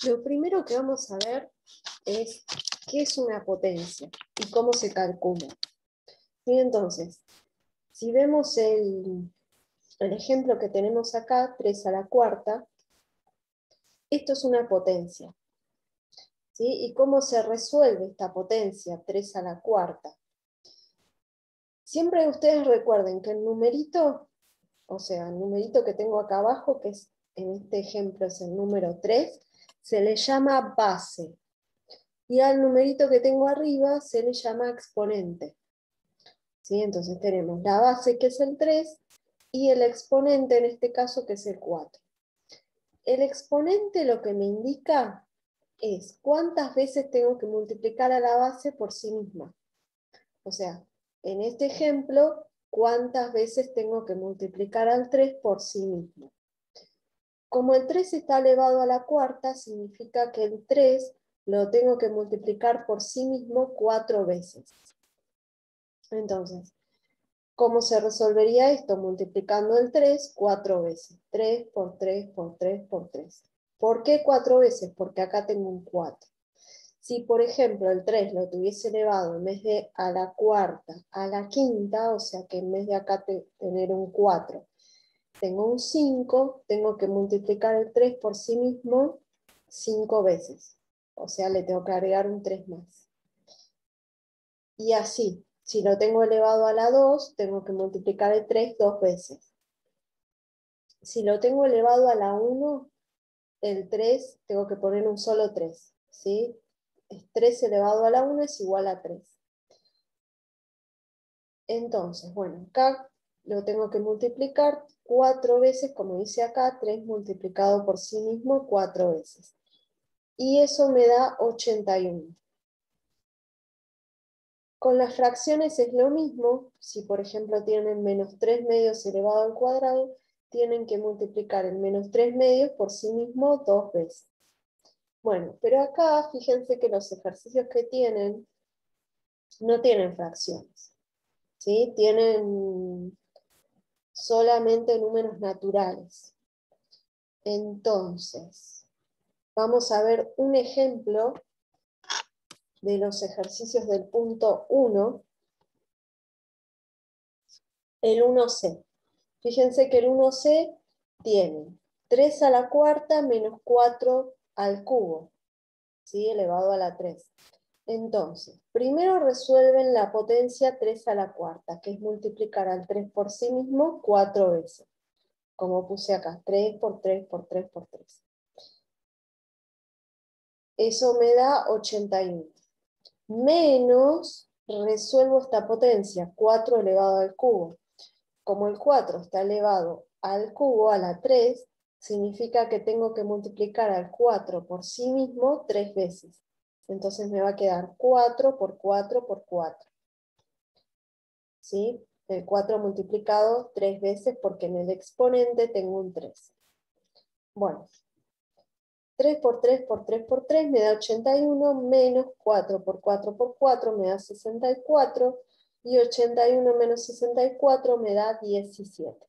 Lo primero que vamos a ver es qué es una potencia y cómo se calcula. Y entonces, si vemos el ejemplo que tenemos acá, 3 a la cuarta, esto es una potencia. ¿Sí? ¿Y cómo se resuelve esta potencia, 3 a la cuarta? Siempre ustedes recuerden que el numerito, o sea, el numerito que tengo acá abajo, que es, en este ejemplo es el número 3, se le llama base. Y al numerito que tengo arriba se le llama exponente. ¿Sí? Entonces tenemos la base, que es el 3, y el exponente, en este caso, que es el 4. El exponente lo que me indica es cuántas veces tengo que multiplicar a la base por sí misma. O sea, en este ejemplo, cuántas veces tengo que multiplicar al 3 por sí mismo. Como el 3 está elevado a la cuarta, significa que el 3 lo tengo que multiplicar por sí mismo 4 veces. Entonces, ¿cómo se resolvería esto? Multiplicando el 3 4 veces. 3 por 3 por 3 por 3. ¿Por qué 4 veces? Porque acá tengo un 4. Si, por ejemplo, el 3 lo tuviese elevado en vez de a la cuarta, a la quinta, o sea que en vez de acá tener un 4, tengo un 5, tengo que multiplicar el 3 por sí mismo 5 veces. O sea, le tengo que agregar un 3 más. Y así, si lo tengo elevado a la 2, tengo que multiplicar el 3 2 veces. Si lo tengo elevado a la 1, el 3 tengo que poner un solo 3. ¿Sí? 3 elevado a la 1 es igual a 3. Entonces, bueno, acá lo tengo que multiplicar 4 veces, como dice acá, 3 multiplicado por sí mismo 4 veces. Y eso me da 81. Con las fracciones es lo mismo. Si, por ejemplo, tienen menos 3 medios elevado al cuadrado, tienen que multiplicar el menos 3 medios por sí mismo 2 veces. Bueno, pero acá fíjense que los ejercicios que tienen no tienen fracciones. ¿Sí? Tienen solamente números naturales. Entonces, vamos a ver un ejemplo de los ejercicios del punto 1, el 1C. Fíjense que el 1C tiene 3 a la cuarta menos 4 al cubo, ¿sí? Elevado a la 3. Entonces, primero resuelven la potencia 3 a la cuarta, que es multiplicar al 3 por sí mismo 4 veces. Como puse acá, 3 por 3 por 3 por 3. Eso me da 81. Menos, resuelvo esta potencia, 4 elevado al cubo. Como el 4 está elevado al cubo, a la 3, significa que tengo que multiplicar al 4 por sí mismo 3 veces. Entonces me va a quedar 4 por 4 por 4. ¿Sí? El 4 multiplicado 3 veces porque en el exponente tengo un 3. Bueno, 3 por 3 por 3 por 3 me da 81, menos 4 por 4 por 4 me da 64, y 81 menos 64 me da 17.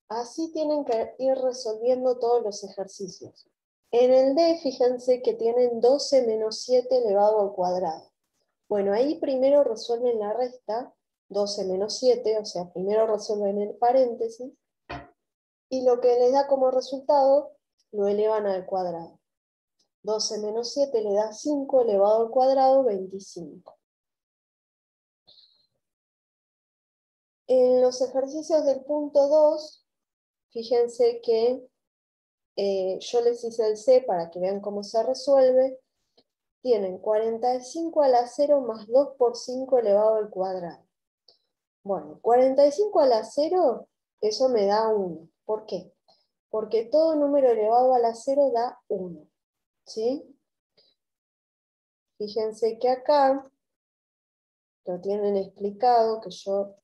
Así tienen que ir resolviendo todos los ejercicios. En el D, fíjense que tienen 12 menos 7 elevado al cuadrado. Bueno, ahí primero resuelven la resta, 12 menos 7, o sea, primero resuelven el paréntesis, y lo que les da como resultado lo elevan al cuadrado. 12 menos 7 le da 5 elevado al cuadrado, 25. En los ejercicios del punto 2, fíjense que yo les hice el C para que vean cómo se resuelve. Tienen 45 a la 0 más 2 por 5 elevado al cuadrado. Bueno, 45 a la 0, eso me da 1. ¿Por qué? Porque todo número elevado a la 0 da 1. ¿Sí? Fíjense que acá lo tienen explicado, que yo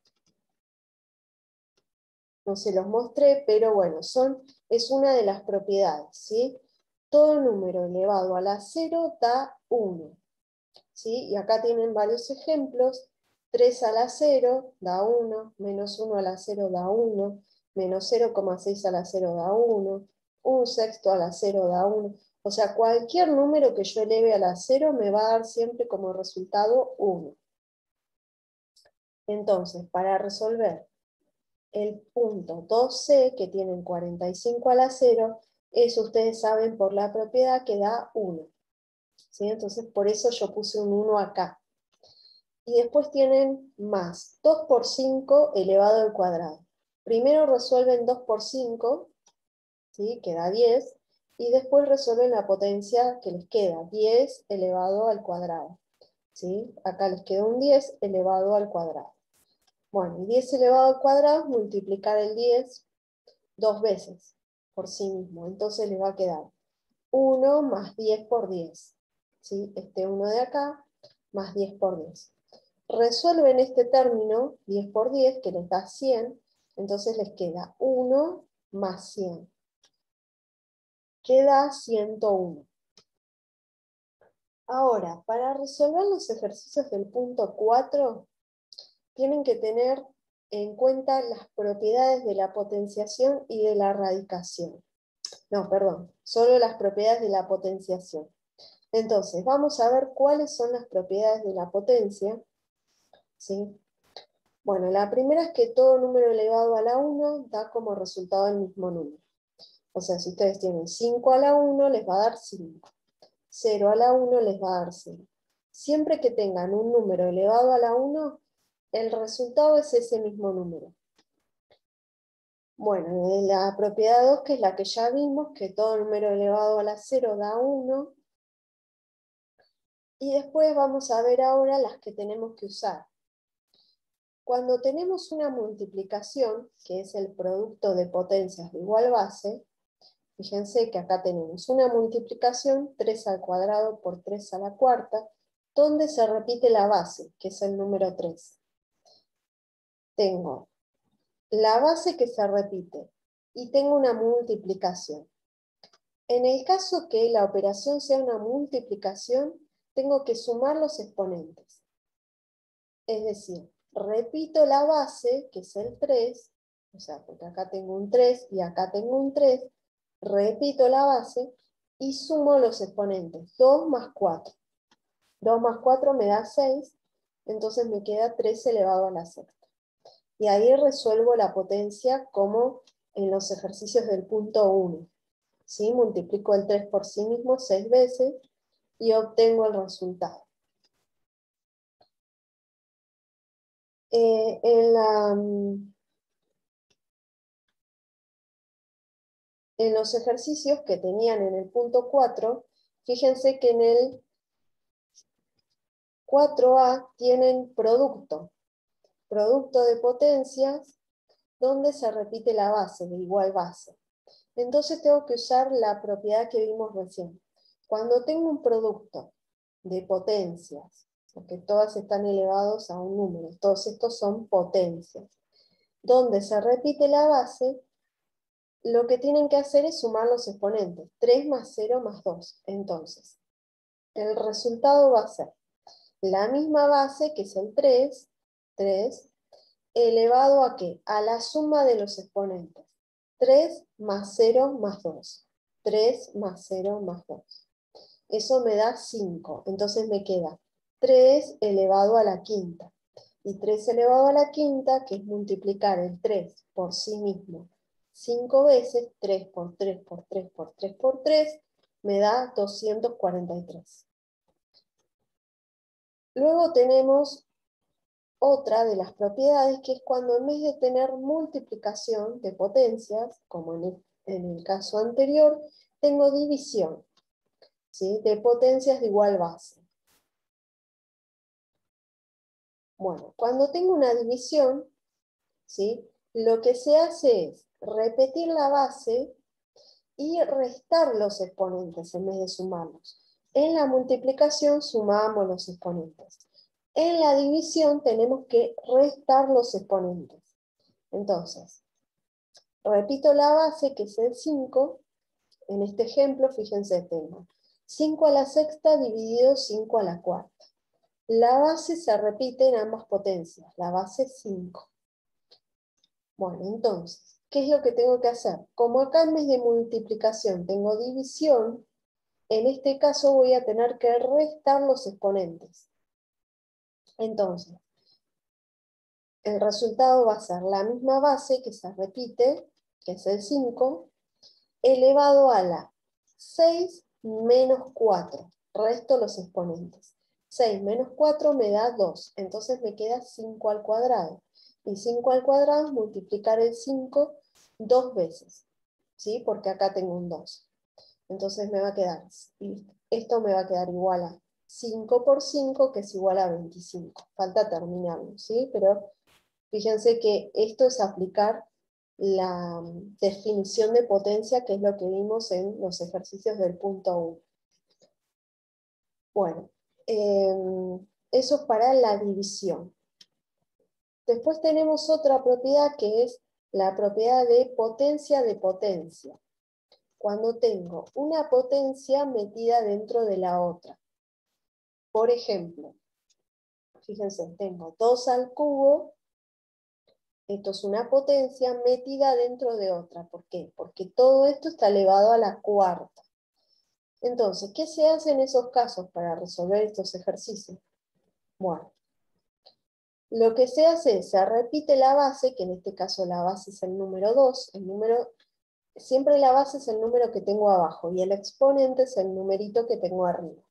no se los mostré, pero bueno, es una de las propiedades, ¿sí? Todo número elevado a la 0 da 1, ¿sí? Y acá tienen varios ejemplos. 3 a la 0 da 1, menos 1 a la 0 da 1, menos 0,6 a la 0 da 1, 1 sexto a la 0 da 1. O sea, cualquier número que yo eleve a la 0 me va a dar siempre como resultado 1. Entonces, para resolver el punto 2c, que tienen 45 a la 0, eso ustedes saben por la propiedad que da 1. ¿Sí? Entonces, por eso yo puse un 1 acá. Y después tienen más 2 por 5 elevado al cuadrado. Primero resuelven 2 por 5, ¿sí? Que da 10, y después resuelven la potencia que les queda, 10 elevado al cuadrado. ¿Sí? Acá les queda un 10 elevado al cuadrado. Bueno, y 10 elevado al cuadrado es multiplicar el 10 dos veces por sí mismo. Entonces les va a quedar 1 más 10 por 10. ¿Sí? Este 1 de acá más 10 por 10. Resuelven este término, 10 por 10, que les da 100, entonces les queda 1 más 100. Queda 101. Ahora, para resolver los ejercicios del punto 4, tienen que tener en cuenta las propiedades de la potenciación y de la radicación. No, perdón, solo las propiedades de la potenciación. Entonces, vamos a ver cuáles son las propiedades de la potencia. ¿Sí? Bueno, la primera es que todo número elevado a la 1 da como resultado el mismo número. O sea, si ustedes tienen 5 a la 1, les va a dar 5. 0 a la 1 les va a dar 0. Siempre que tengan un número elevado a la 1, el resultado es ese mismo número. Bueno, la propiedad 2, que es la que ya vimos, que todo número elevado a la 0 da 1. Y después vamos a ver ahora las que tenemos que usar. Cuando tenemos una multiplicación, que es el producto de potencias de igual base, fíjense que acá tenemos una multiplicación, 3 al cuadrado por 3 a la cuarta, donde se repite la base, que es el número 3. Tengo la base que se repite y tengo una multiplicación. En el caso que la operación sea una multiplicación, tengo que sumar los exponentes. Es decir, repito la base, que es el 3, o sea, porque acá tengo un 3 y acá tengo un 3, repito la base y sumo los exponentes, 2 más 4. 2 más 4 me da 6, entonces me queda 3 elevado a la sexta. Y ahí resuelvo la potencia como en los ejercicios del punto 1. ¿Sí? Multiplico el 3 por sí mismo 6 veces y obtengo el resultado. En los ejercicios que tenían en el punto 4, fíjense que en el 4A tienen producto de potencias, donde se repite la base, de igual base. Entonces tengo que usar la propiedad que vimos recién. Cuando tengo un producto de potencias, porque todas están elevados a un número, todos estos son potencias, donde se repite la base, lo que tienen que hacer es sumar los exponentes, 3 más 0 más 2. Entonces, el resultado va a ser la misma base, que es el 3, elevado ¿a qué? A la suma de los exponentes. 3 más 0 más 2. 3 más 0 más 2. Eso me da 5. Entonces me queda 3 elevado a la quinta. Y 3 elevado a la quinta, que es multiplicar el 3 por sí mismo 5 veces, 3 por 3 por 3 por 3 por 3, me da 243. Luego tenemos otra de las propiedades, que es cuando en vez de tener multiplicación de potencias, como en el caso anterior, tengo división, ¿sí? De potencias de igual base. Bueno, cuando tengo una división, ¿sí? Lo que se hace es repetir la base y restar los exponentes en vez de sumarlos. En la multiplicación sumamos los exponentes. En la división tenemos que restar los exponentes. Entonces, repito la base, que es el 5. En este ejemplo, fíjense, tengo 5 a la sexta dividido 5 a la cuarta. La base se repite en ambas potencias, la base 5. Bueno, entonces, ¿qué es lo que tengo que hacer? Como acá en vez de multiplicación tengo división, en este caso voy a tener que restar los exponentes. Entonces, el resultado va a ser la misma base que se repite, que es el 5, elevado a la 6 menos 4. Resto los exponentes. 6 menos 4 me da 2, entonces me queda 5 al cuadrado. Y 5 al cuadrado es multiplicar el 5 dos veces, ¿sí? Porque acá tengo un 2. Entonces me va a quedar, esto me va a quedar igual a 5 por 5, que es igual a 25. Falta terminarlo, ¿sí? Pero fíjense que esto es aplicar la definición de potencia, que es lo que vimos en los ejercicios del punto 1. Bueno, eso es para la división. Después tenemos otra propiedad que es la propiedad de potencia de potencia. Cuando tengo una potencia metida dentro de la otra. Por ejemplo, fíjense, tengo 2 al cubo. Esto es una potencia metida dentro de otra. ¿Por qué? Porque todo esto está elevado a la cuarta. Entonces, ¿qué se hace en esos casos para resolver estos ejercicios? Bueno, lo que se hace es, se repite la base, que en este caso la base es el número 2, siempre la base es el número que tengo abajo, y el exponente es el numerito que tengo arriba.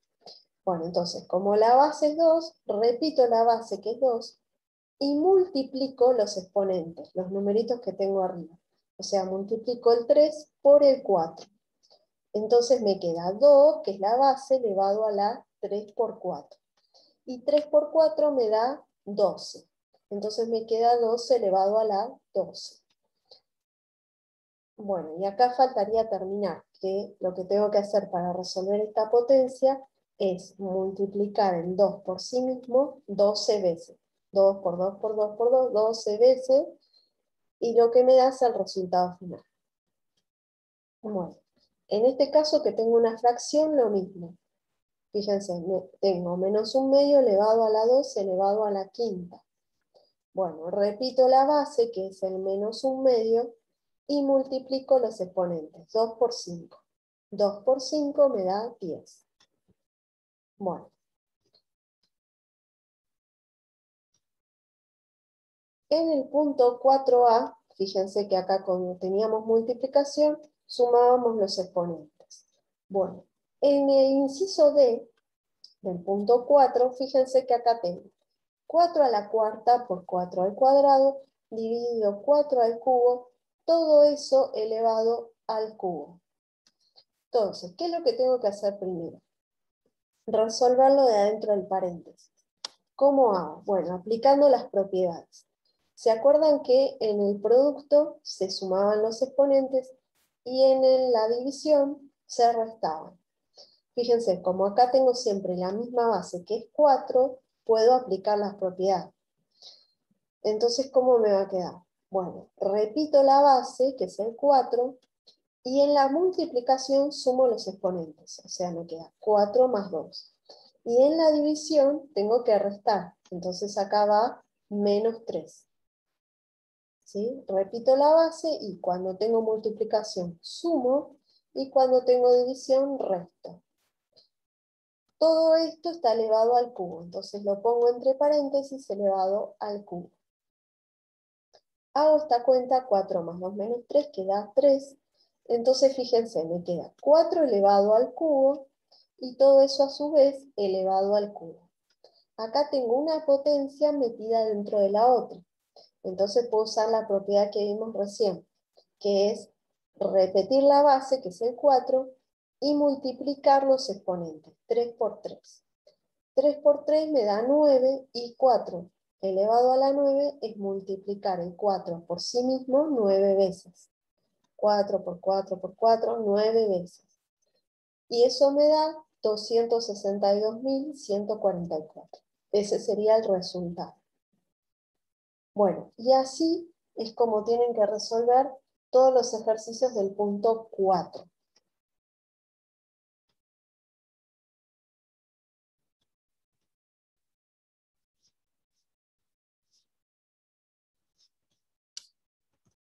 Bueno, entonces, como la base es 2, repito la base que es 2, y multiplico los exponentes, los numeritos que tengo arriba. O sea, multiplico el 3 por el 4. Entonces me queda 2, que es la base, elevado a la 3 por 4. Y 3 por 4 me da 12. Entonces me queda 12 elevado a la 12. Bueno, y acá faltaría terminar, que lo que tengo que hacer para resolver esta potencia es multiplicar el 2 por sí mismo 12 veces. 2 por 2 por 2 por 2, 12 veces, y lo que me da es el resultado final. Bueno, en este caso que tengo una fracción, lo mismo. Fíjense, tengo menos un medio elevado a la 2 elevado a la quinta. Bueno, repito la base, que es el menos un medio, y multiplico los exponentes. 2 por 5. 2 por 5 me da 10. Bueno. En el punto 4a, fíjense que acá cuando teníamos multiplicación, sumábamos los exponentes. Bueno, en el inciso D del punto 4, fíjense que acá tengo 4 a la cuarta por 4 al cuadrado, dividido 4 al cubo, todo eso elevado al cubo. Entonces, ¿qué es lo que tengo que hacer primero? Resolverlo de adentro del paréntesis. ¿Cómo hago? Bueno, aplicando las propiedades. ¿Se acuerdan que en el producto se sumaban los exponentes y en la división se restaban? Fíjense, como acá tengo siempre la misma base, que es 4, puedo aplicar las propiedades. Entonces, ¿cómo me va a quedar? Bueno, repito la base, que es el 4, y en la multiplicación sumo los exponentes, o sea, me queda 4 más 2. Y en la división tengo que restar, entonces acá va menos 3. ¿Sí? Repito la base y cuando tengo multiplicación sumo y cuando tengo división resto. Todo esto está elevado al cubo, entonces lo pongo entre paréntesis elevado al cubo. Hago esta cuenta, 4 más 2 menos 3, que da 3. Entonces fíjense, me queda 4 elevado al cubo y todo eso a su vez elevado al cubo. Acá tengo una potencia metida dentro de la otra. Entonces puedo usar la propiedad que vimos recién, que es repetir la base, que es el 4, y multiplicar los exponentes, 3 por 3. 3 por 3 me da 9 y 4 elevado a la 9 es multiplicar el 4 por sí mismo 9 veces. 4 por 4 por 4, 9 veces. Y eso me da 262.144. Ese sería el resultado. Bueno, y así es como tienen que resolver todos los ejercicios del punto 4.